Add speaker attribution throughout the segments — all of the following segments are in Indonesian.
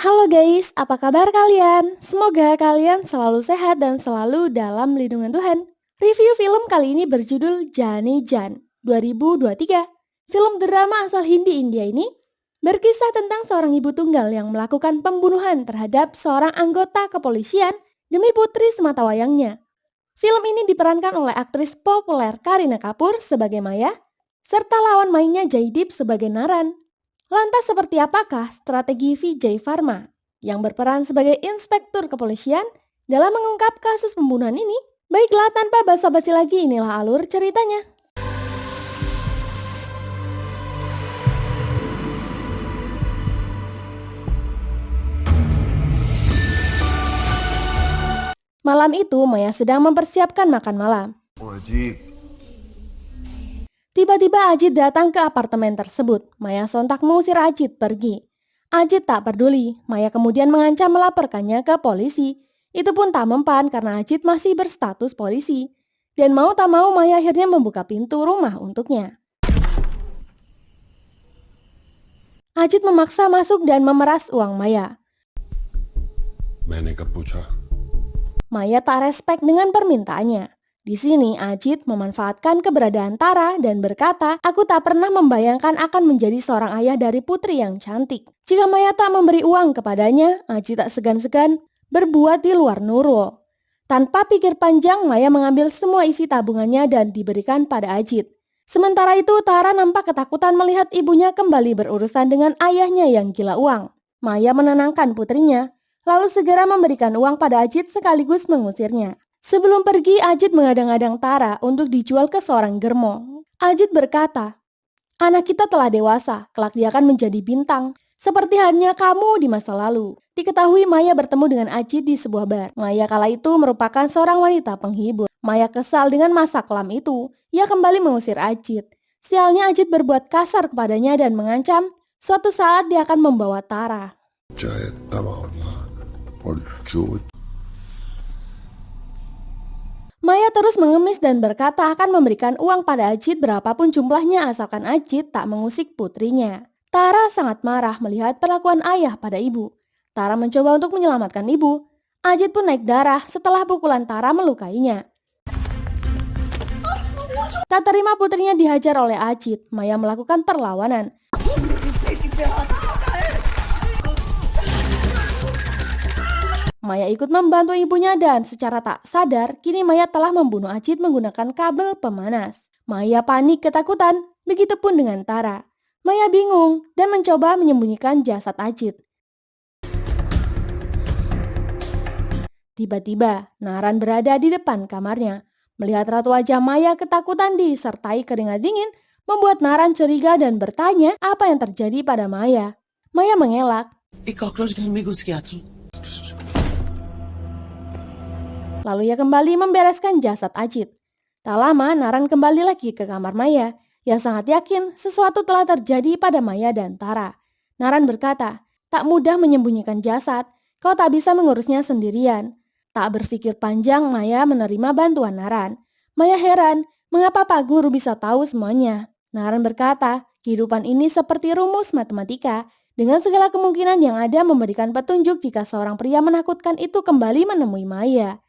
Speaker 1: Halo guys, apa kabar kalian? Semoga kalian selalu sehat dan selalu dalam lindungan Tuhan. Review film kali ini berjudul Jani Jan 2023. Film drama asal Hindi India ini berkisah tentang seorang ibu tunggal yang melakukan pembunuhan terhadap seorang anggota kepolisian demi putri sematawayangnya. Film ini diperankan oleh aktris populer Kareena Kapoor sebagai Maya, serta lawan mainnya Jaideep sebagai Naran. Lantas seperti apakah strategi Vijay Varma yang berperan sebagai inspektur kepolisian dalam mengungkap kasus pembunuhan ini? Baiklah, tanpa basa-basi lagi, inilah alur ceritanya. Malam itu Maya sedang mempersiapkan makan malam. Tiba-tiba Ajit datang ke apartemen tersebut. Maya sontak mengusir Ajit pergi. Ajit tak peduli. Maya kemudian mengancam melaporkannya ke polisi. Itu pun tak mempan karena Ajit masih berstatus polisi. Dan mau tak mau Maya akhirnya membuka pintu rumah untuknya. Ajit memaksa masuk dan memeras uang Maya.
Speaker 2: मैंने कब पूछा?
Speaker 1: Maya tak respek dengan permintaannya. Di sini Ajit memanfaatkan keberadaan Tara dan berkata, "Aku tak pernah membayangkan akan menjadi seorang ayah dari putri yang cantik." Jika Maya tak memberi uang kepadanya, Ajit tak segan-segan berbuat di luar Nurul. Tanpa pikir panjang, Maya mengambil semua isi tabungannya dan diberikan pada Ajit. Sementara itu, Tara nampak ketakutan melihat ibunya kembali berurusan dengan ayahnya yang gila uang. Maya menenangkan putrinya, lalu segera memberikan uang pada Ajit sekaligus mengusirnya. Sebelum pergi, Ajit mengadang-adang Tara untuk dijual ke seorang germo. Ajit berkata, "Anak kita telah dewasa, kelak dia akan menjadi bintang, seperti halnya kamu di masa lalu." Diketahui Maya bertemu dengan Ajit di sebuah bar. Maya kala itu merupakan seorang wanita penghibur. Maya kesal dengan masa kelam itu. Ia kembali mengusir Ajit. Sialnya Ajit berbuat kasar kepadanya dan mengancam suatu saat dia akan membawa Tara.
Speaker 2: चाहे तब होना और जो
Speaker 1: Maya terus mengemis dan berkata akan memberikan uang pada Ajit berapapun jumlahnya asalkan Ajit tak mengusik putrinya. Tara sangat marah melihat perlakuan ayah pada ibu. Tara mencoba untuk menyelamatkan ibu. Ajit pun naik darah setelah pukulan Tara melukainya. Tak terima putrinya dihajar oleh Ajit, Maya melakukan perlawanan. Maya ikut membantu ibunya dan secara tak sadar, kini Maya telah membunuh Ajit menggunakan kabel pemanas. Maya panik ketakutan, begitupun dengan Tara. Maya bingung dan mencoba menyembunyikan jasad Ajit. Tiba-tiba, Naran berada di depan kamarnya. Melihat raut wajah Maya ketakutan disertai keringat dingin, membuat Naran curiga dan bertanya apa yang terjadi pada Maya. Maya mengelak.
Speaker 3: एक कॉकरोच घर में घुस गया था।
Speaker 1: Lalu ia kembali membereskan jasad Ajit. Tak lama, Naran kembali lagi ke kamar Maya. Ia sangat yakin sesuatu telah terjadi pada Maya dan Tara. Naran berkata, "Tak mudah menyembunyikan jasad, kau tak bisa mengurusnya sendirian." Tak berpikir panjang, Maya menerima bantuan Naran. Maya heran, mengapa Pak Guru bisa tahu semuanya? Naran berkata, kehidupan ini seperti rumus matematika, dengan segala kemungkinan yang ada memberikan petunjuk jika seorang pria menakutkan itu kembali menemui Maya.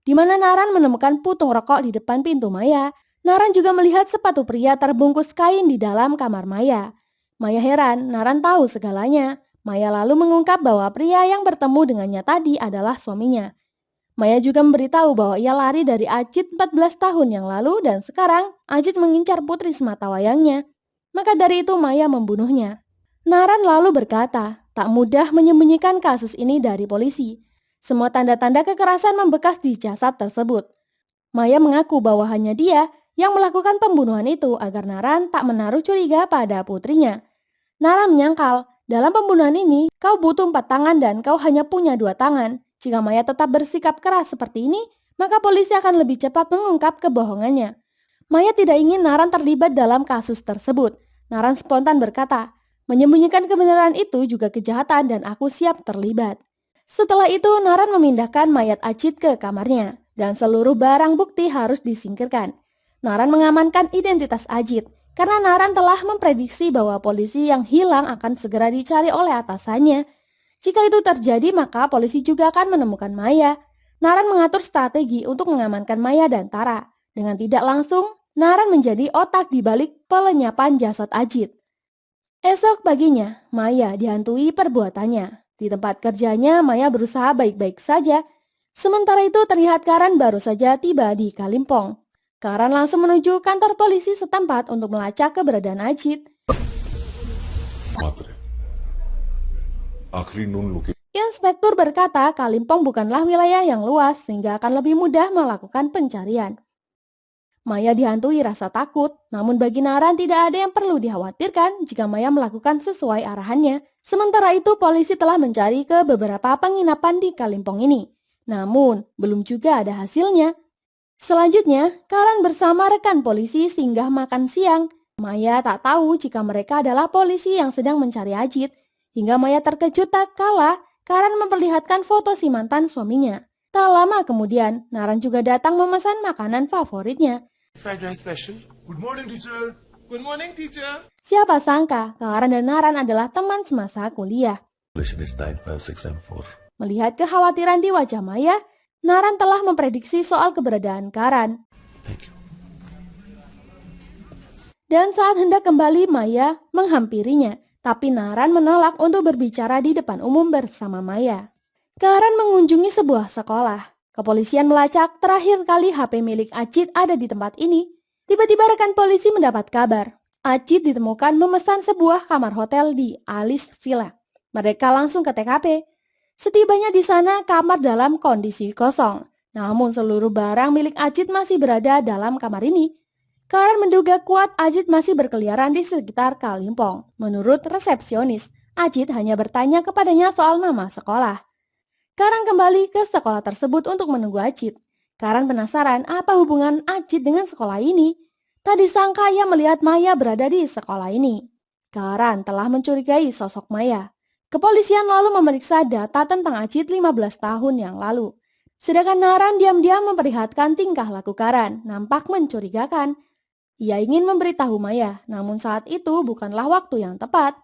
Speaker 1: Di mana Naran menemukan putung rokok di depan pintu Maya. Naran juga melihat sepatu pria terbungkus kain di dalam kamar Maya. Maya heran, Naran tahu segalanya. Maya lalu mengungkap bahwa pria yang bertemu dengannya tadi adalah suaminya. Maya juga memberitahu bahwa ia lari dari Ajit 14 tahun yang lalu dan sekarang Ajit mengincar putri sematawayangnya. Maka dari itu Maya membunuhnya. Naran lalu berkata, tak mudah menyembunyikan kasus ini dari polisi. Semua tanda-tanda kekerasan membekas di jasad tersebut. Maya mengaku bahwa hanya dia yang melakukan pembunuhan itu agar Naran tak menaruh curiga pada putrinya. Naran menyangkal, dalam pembunuhan ini kau butuh 4 tangan dan kau hanya punya 2 tangan. Jika Maya tetap bersikap keras seperti ini, maka polisi akan lebih cepat mengungkap kebohongannya. Maya tidak ingin Naran terlibat dalam kasus tersebut. Naran spontan berkata, menyembunyikan kebenaran itu juga kejahatan dan aku siap terlibat. Setelah itu, Naran memindahkan mayat Ajit ke kamarnya dan seluruh barang bukti harus disingkirkan. Naran mengamankan identitas Ajit karena Naran telah memprediksi bahwa polisi yang hilang akan segera dicari oleh atasannya. Jika itu terjadi, maka polisi juga akan menemukan Maya. Naran mengatur strategi untuk mengamankan Maya dan Tara. Dengan tidak langsung, Naran menjadi otak di balik pelenyapan jasad Ajit. Esok paginya, Maya dihantui perbuatannya. Di tempat kerjanya, Maya berusaha baik-baik saja. Sementara itu terlihat Karan baru saja tiba di Kalimpong. Karan langsung menuju kantor polisi setempat untuk melacak keberadaan Ajit.
Speaker 2: मात्र आखिरी नून लुके
Speaker 1: Inspektur berkata Kalimpong bukanlah wilayah yang luas sehingga akan lebih mudah melakukan pencarian. Maya dihantui rasa takut, namun bagi Naran tidak ada yang perlu dikhawatirkan jika Maya melakukan sesuai arahannya. Sementara itu polisi telah mencari ke beberapa penginapan di Kalimpong ini. Namun, belum juga ada hasilnya. Selanjutnya, Karan bersama rekan polisi singgah makan siang. Maya tak tahu jika mereka adalah polisi yang sedang mencari Ajit. Hingga Maya terkejut tak kala Karan memperlihatkan foto si mantan suaminya. Tak lama kemudian, Naran juga datang memesan makanan favoritnya.
Speaker 3: Fried rice special.
Speaker 4: Good morning, teacher.
Speaker 3: Good morning, teacher.
Speaker 1: Siapa sangka, Karan dan Naran adalah teman semasa kuliah.
Speaker 4: Relation is 956 4.
Speaker 1: Melihat kekhawatiran di wajah Maya, Naran telah memprediksi soal keberadaan Karan.
Speaker 4: Thank you.
Speaker 1: Dan saat hendak kembali, Maya menghampirinya. Tapi Naran menolak untuk berbicara di depan umum bersama Maya. Karan mengunjungi sebuah sekolah. Kepolisian melacak terakhir kali HP milik Ajit ada di tempat ini. Tiba-tiba rekan polisi mendapat kabar. Ajit ditemukan memesan sebuah kamar hotel di Alice Villa. Mereka langsung ke TKP. Setibanya di sana, kamar dalam kondisi kosong. Namun seluruh barang milik Ajit masih berada dalam kamar ini. Karan menduga kuat Ajit masih berkeliaran di sekitar Kalimpong. Menurut resepsionis, Ajit hanya bertanya kepadanya soal nama sekolah. Karan kembali ke sekolah tersebut untuk menunggu Ajit. Karan penasaran apa hubungan Ajit dengan sekolah ini. Tak disangka ia melihat Maya berada di sekolah ini. Karan telah mencurigai sosok Maya. Kepolisian lalu memeriksa data tentang Ajit 15 tahun yang lalu. Sedangkan Naran diam-diam memperlihatkan tingkah laku Karan, nampak mencurigakan. Ia ingin memberitahu Maya, namun saat itu bukanlah waktu yang tepat.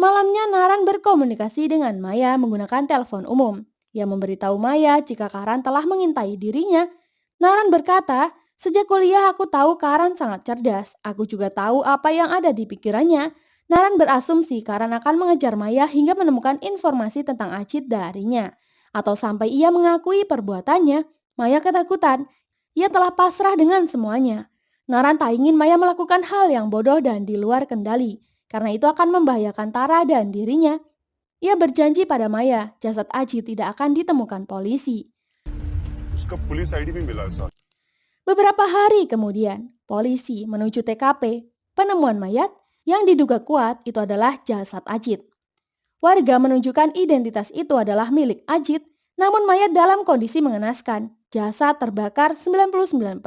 Speaker 1: Malamnya Naran berkomunikasi dengan Maya menggunakan telepon umum. Ia memberitahu Maya jika Karan telah mengintai dirinya. Naran berkata, sejak kuliah aku tahu Karan sangat cerdas. Aku juga tahu apa yang ada di pikirannya. Naran berasumsi Karan akan mengejar Maya hingga menemukan informasi tentang Ajit darinya. Atau sampai ia mengakui perbuatannya. Maya ketakutan. Ia telah pasrah dengan semuanya. Naran tak ingin Maya melakukan hal yang bodoh dan di luar kendali, karena itu akan membahayakan Tara dan dirinya. Ia berjanji pada Maya, jasad Ajit tidak akan ditemukan polisi.
Speaker 4: उसका police ID भी मिला है साथ.
Speaker 1: Beberapa hari kemudian, polisi menuju TKP. Penemuan mayat yang diduga kuat itu adalah jasad Ajit. Warga menunjukkan identitas itu adalah milik Ajit, namun mayat dalam kondisi mengenaskan. Jasad terbakar 99%.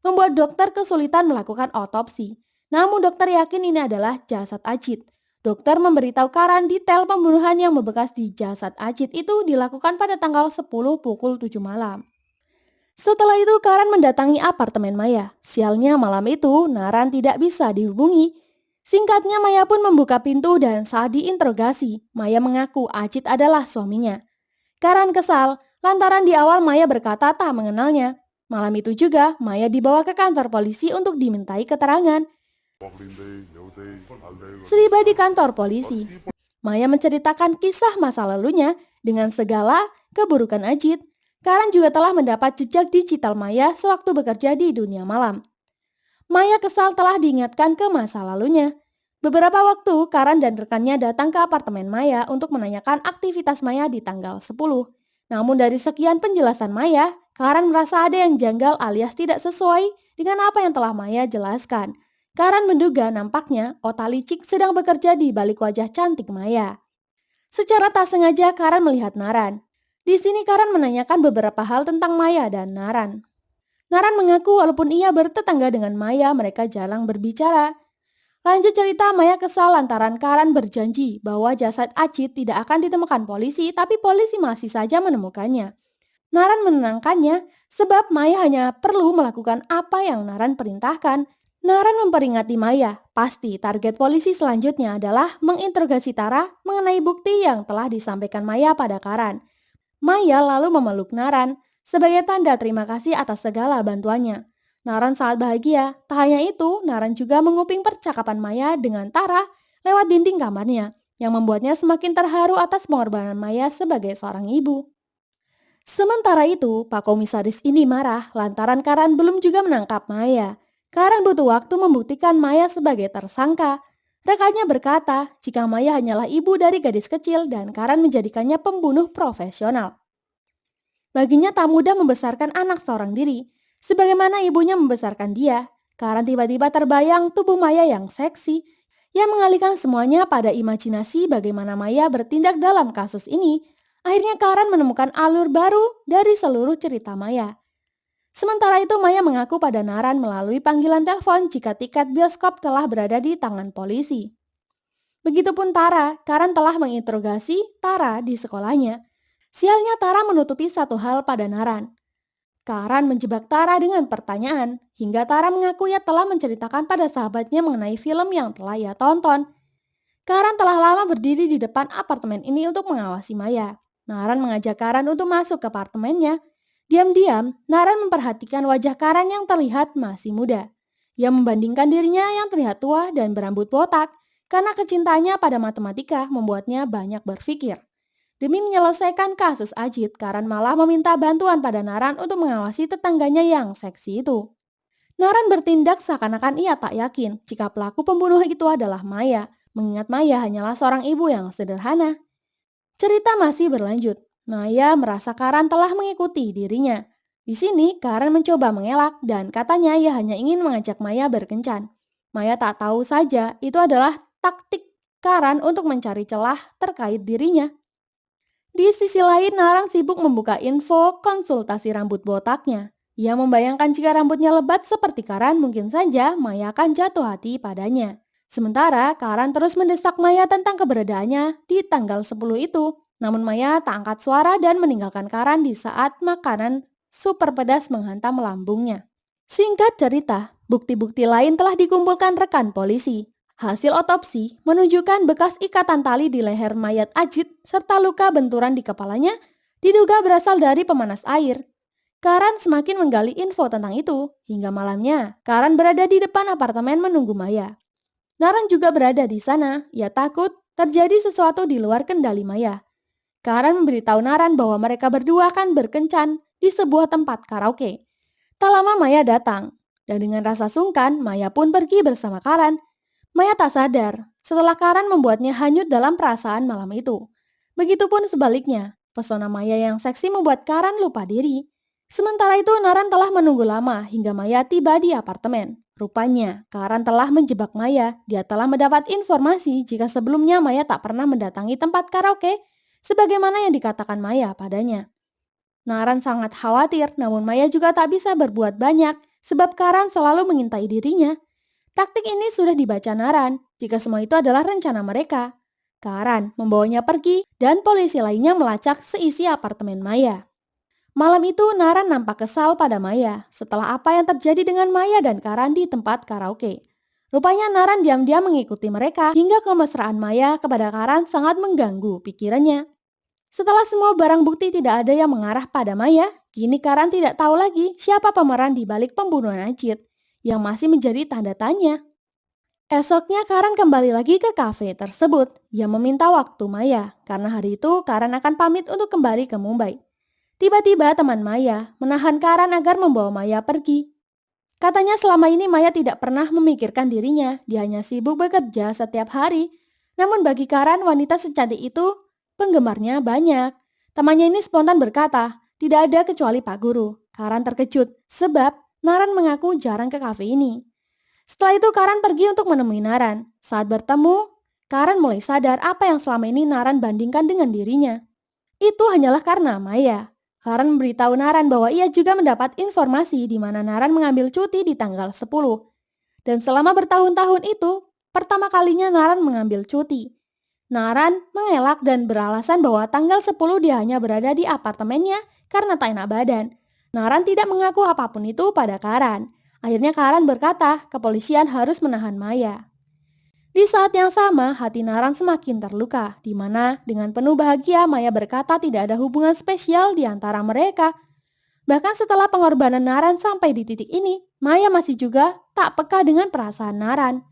Speaker 1: Membuat dokter kesulitan melakukan otopsi. Namun dokter yakin ini adalah jasad Ajit. Dokter memberitahu Karan detail pembunuhan yang membekas di jasad Ajit itu dilakukan pada tanggal 10 pukul 7 malam. Setelah itu Karan mendatangi apartemen Maya. Sialnya malam itu Naran tidak bisa dihubungi. Singkatnya Maya pun membuka pintu dan saat diinterogasi, Maya mengaku Ajit adalah suaminya. Karan kesal lantaran di awal Maya berkata tak mengenalnya. Malam itu juga, Maya dibawa ke kantor polisi untuk dimintai keterangan. Setiba di kantor polisi, Maya menceritakan kisah masa lalunya dengan segala keburukan Ajit. Karan juga telah mendapat jejak digital Maya sewaktu bekerja di dunia malam. Maya kesal telah diingatkan ke masa lalunya. Beberapa waktu, Karan dan rekannya datang ke apartemen Maya untuk menanyakan aktivitas Maya di tanggal 10. Namun dari sekian penjelasan Maya, Karan merasa ada yang janggal alias tidak sesuai dengan apa yang telah Maya jelaskan. Karan menduga nampaknya otak licik sedang bekerja di balik wajah cantik Maya. Secara tak sengaja Karan melihat Naran. Di sini Karan menanyakan beberapa hal tentang Maya dan Naran. Naran mengaku walaupun ia bertetangga dengan Maya, mereka jarang berbicara. Lanjut cerita, Maya kesal lantaran Karan berjanji bahwa jasad Ajit tidak akan ditemukan polisi, tapi polisi masih saja menemukannya. Naran menenangkannya sebab Maya hanya perlu melakukan apa yang Naran perintahkan. Naran memperingati Maya, pasti target polisi selanjutnya adalah menginterogasi Tara mengenai bukti yang telah disampaikan Maya pada Karan. Maya lalu memeluk Naran sebagai tanda terima kasih atas segala bantuannya. Naran sangat bahagia, tak hanya itu, Naran juga menguping percakapan Maya dengan Tara lewat dinding kamarnya, yang membuatnya semakin terharu atas pengorbanan Maya sebagai seorang ibu. Sementara itu, Pak Komisaris ini marah lantaran Karan belum juga menangkap Maya. Karan butuh waktu membuktikan Maya sebagai tersangka. Rekannya berkata jika Maya hanyalah ibu dari gadis kecil dan Karan menjadikannya pembunuh profesional. Baginya tak mudah membesarkan anak seorang diri. Sebagaimana ibunya membesarkan dia, Karan tiba-tiba terbayang tubuh Maya yang seksi yang mengalihkan semuanya pada imajinasi bagaimana Maya bertindak dalam kasus ini. Akhirnya Karan menemukan alur baru dari seluruh cerita Maya. Sementara itu Maya mengaku pada Naran melalui panggilan telepon jika tiket bioskop telah berada di tangan polisi. Begitupun Tara, Karan telah menginterogasi Tara di sekolahnya. Sialnya Tara menutupi satu hal pada Naran. Karan menjebak Tara dengan pertanyaan, hingga Tara mengaku ia telah menceritakan pada sahabatnya mengenai film yang telah ia tonton. Karan telah lama berdiri di depan apartemen ini untuk mengawasi Maya. Naran mengajak Karan untuk masuk ke apartemennya. Diam-diam, Naran memperhatikan wajah Karan yang terlihat masih muda. Ia membandingkan dirinya yang terlihat tua dan berambut botak, karena kecintaannya pada matematika membuatnya banyak berpikir. Demi menyelesaikan kasus Ajit, Karan malah meminta bantuan pada Naran untuk mengawasi tetangganya yang seksi itu. Naran bertindak seakan-akan ia tak yakin jika pelaku pembunuh itu adalah Maya, mengingat Maya hanyalah seorang ibu yang sederhana. Cerita masih berlanjut. Maya merasa Karan telah mengikuti dirinya. Di sini Karan mencoba mengelak dan katanya ia hanya ingin mengajak Maya berkencan. Maya tak tahu saja itu adalah taktik Karan untuk mencari celah terkait dirinya. Di sisi lain, Naran sibuk membuka info konsultasi rambut botaknya. Ia membayangkan jika rambutnya lebat seperti Karan, mungkin saja Maya akan jatuh hati padanya. Sementara Karan terus mendesak Maya tentang keberadaannya di tanggal 10 itu. Namun Maya tak angkat suara dan meninggalkan Karan di saat makanan super pedas menghantam lambungnya. Singkat cerita, bukti-bukti lain telah dikumpulkan rekan polisi. Hasil otopsi menunjukkan bekas ikatan tali di leher mayat Ajit serta luka benturan di kepalanya diduga berasal dari pemanas air. Karan semakin menggali info tentang itu hingga malamnya Karan berada di depan apartemen menunggu Maya. Naran juga berada di sana, ia takut terjadi sesuatu di luar kendali Maya. Karan memberitahu Naran bahwa mereka berdua akan berkencan di sebuah tempat karaoke. Tak lama Maya datang, dan dengan rasa sungkan Maya pun pergi bersama Karan. Maya tak sadar setelah Karan membuatnya hanyut dalam perasaan malam itu. Begitupun sebaliknya, pesona Maya yang seksi membuat Karan lupa diri. Sementara itu Naran telah menunggu lama hingga Maya tiba di apartemen. Rupanya, Karan telah menjebak Maya. Dia telah mendapat informasi jika sebelumnya Maya tak pernah mendatangi tempat karaoke sebagaimana yang dikatakan Maya padanya. Naran sangat khawatir, namun Maya juga tak bisa berbuat banyak sebab Karan selalu mengintai dirinya. Taktik ini sudah dibaca Naran jika semua itu adalah rencana mereka. Karan membawanya pergi dan polisi lainnya melacak seisi apartemen Maya. Malam itu Naran nampak kesal pada Maya setelah apa yang terjadi dengan Maya dan Karan di tempat karaoke. Rupanya Naran diam-diam mengikuti mereka hingga kemesraan Maya kepada Karan sangat mengganggu pikirannya. Setelah semua barang bukti tidak ada yang mengarah pada Maya, kini Karan tidak tahu lagi siapa pemeran di balik pembunuhan Ajit yang masih menjadi tanda tanya. Esoknya Karan kembali lagi ke kafe tersebut. Ia meminta waktu Maya karena hari itu Karan akan pamit untuk kembali ke Mumbai. Tiba-tiba teman Maya menahan Karan agar membawa Maya pergi. Katanya selama ini Maya tidak pernah memikirkan dirinya, dia hanya sibuk bekerja setiap hari. Namun bagi Karan wanita secantik itu penggemarnya banyak. Temannya ini spontan berkata, tidak ada kecuali Pak Guru. Karan terkejut sebab Naran mengaku jarang ke kafe ini. Setelah itu Karan pergi untuk menemui Naran. Saat bertemu, Karan mulai sadar apa yang selama ini Naran bandingkan dengan dirinya. Itu hanyalah karena Maya. Karan memberitahu Naran bahwa ia juga mendapat informasi di mana Naran mengambil cuti di tanggal 10. Dan selama bertahun-tahun itu, pertama kalinya Naran mengambil cuti. Naran mengelak dan beralasan bahwa tanggal 10 dia hanya berada di apartemennya karena tak enak badan. Naran tidak mengaku apapun itu pada Karan. Akhirnya Karan berkata kepolisian harus menahan Maya. Di saat yang sama, hati Naran semakin terluka, di mana dengan penuh bahagia Maya berkata tidak ada hubungan spesial di antara mereka. Bahkan setelah pengorbanan Naran sampai di titik ini, Maya masih juga tak peka dengan perasaan Naran.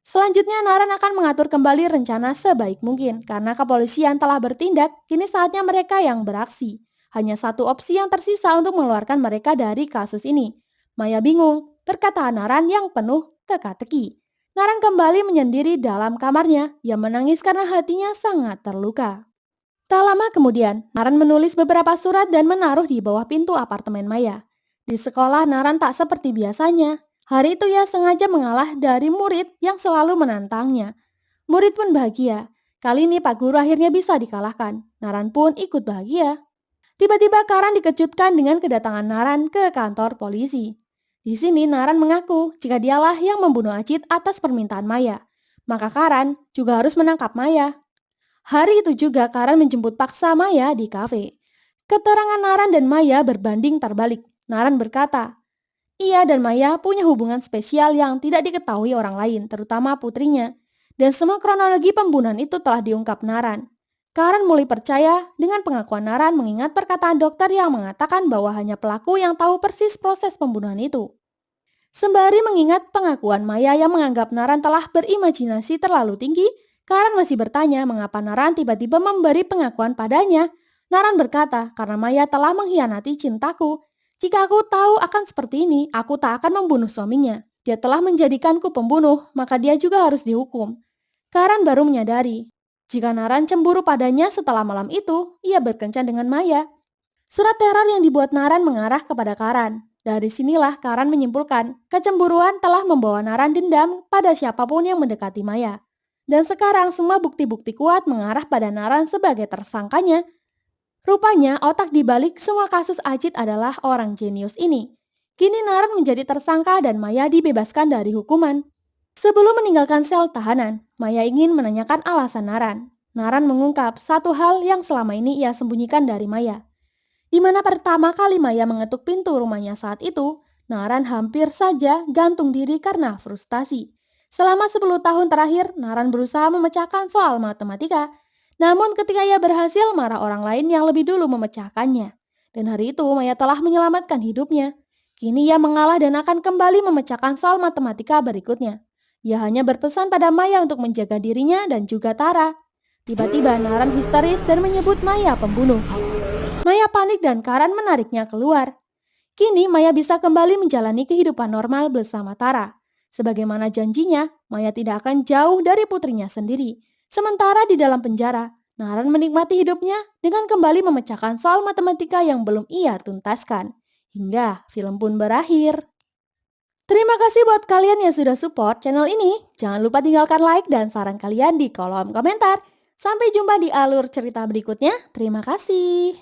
Speaker 1: Selanjutnya Naran akan mengatur kembali rencana sebaik mungkin, karena kepolisian telah bertindak, kini saatnya mereka yang beraksi. Hanya satu opsi yang tersisa untuk mengeluarkan mereka dari kasus ini. Maya bingung, perkataan Naran yang penuh teka-teki. Naran kembali menyendiri dalam kamarnya. Ia menangis karena hatinya sangat terluka. Tak lama kemudian, Naran menulis beberapa surat dan menaruh di bawah pintu apartemen Maya. Di sekolah, Naran tak seperti biasanya. Hari itu ia sengaja mengalah dari murid yang selalu menantangnya. Murid pun bahagia. Kali ini Pak Guru akhirnya bisa dikalahkan. Naran pun ikut bahagia. Tiba-tiba Karan dikejutkan dengan kedatangan Naran ke kantor polisi. Di sini Naran mengaku jika dialah yang membunuh Acit atas permintaan Maya. Maka Karan juga harus menangkap Maya. Hari itu juga Karan menjemput paksa Maya di kafe. Keterangan Naran dan Maya berbanding terbalik. Naran berkata, ia dan Maya punya hubungan spesial yang tidak diketahui orang lain, terutama putrinya. Dan semua kronologi pembunuhan itu telah diungkap Naran. Karan mulai percaya dengan pengakuan Naran mengingat perkataan dokter yang mengatakan bahwa hanya pelaku yang tahu persis proses pembunuhan itu. Sembari mengingat pengakuan Maya yang menganggap Naran telah berimajinasi terlalu tinggi, Karan masih bertanya mengapa Naran tiba-tiba memberi pengakuan padanya. Naran berkata, karena Maya telah mengkhianati cintaku. Jika aku tahu akan seperti ini, aku tak akan membunuh suaminya. Dia telah menjadikanku pembunuh, maka dia juga harus dihukum. Karan baru menyadari, jika Naran cemburu padanya setelah malam itu, ia berkencan dengan Maya. Surat teror yang dibuat Naran mengarah kepada Karan. Dari sinilah Karan menyimpulkan, kecemburuan telah membawa Naran dendam pada siapapun yang mendekati Maya. Dan sekarang semua bukti-bukti kuat mengarah pada Naran sebagai tersangkanya. Rupanya otak dibalik semua kasus Acit adalah orang jenius ini. Kini Naran menjadi tersangka dan Maya dibebaskan dari hukuman. Sebelum meninggalkan sel tahanan, Maya ingin menanyakan alasan Naran. Naran mengungkap satu hal yang selama ini ia sembunyikan dari Maya. Di mana pertama kali Maya mengetuk pintu rumahnya saat itu, Naran hampir saja gantung diri karena frustasi. Selama 10 tahun terakhir, Naran berusaha memecahkan soal matematika. Namun ketika ia berhasil, marah orang lain yang lebih dulu memecahkannya. Dan hari itu Maya telah menyelamatkan hidupnya. Kini ia mengalah dan akan kembali memecahkan soal matematika berikutnya. Ia hanya berpesan pada Maya untuk menjaga dirinya dan juga Tara. Tiba-tiba Naran histeris dan menyebut Maya pembunuh. Maya panik dan Karan menariknya keluar. Kini Maya bisa kembali menjalani kehidupan normal bersama Tara. Sebagaimana janjinya, Maya tidak akan jauh dari putrinya sendiri. Sementara di dalam penjara, Naran menikmati hidupnya dengan kembali memecahkan soal matematika yang belum ia tuntaskan. Hingga film pun berakhir. Terima kasih buat kalian yang sudah support channel ini. Jangan lupa tinggalkan like dan saran kalian di kolom komentar. Sampai jumpa di alur cerita berikutnya. Terima kasih.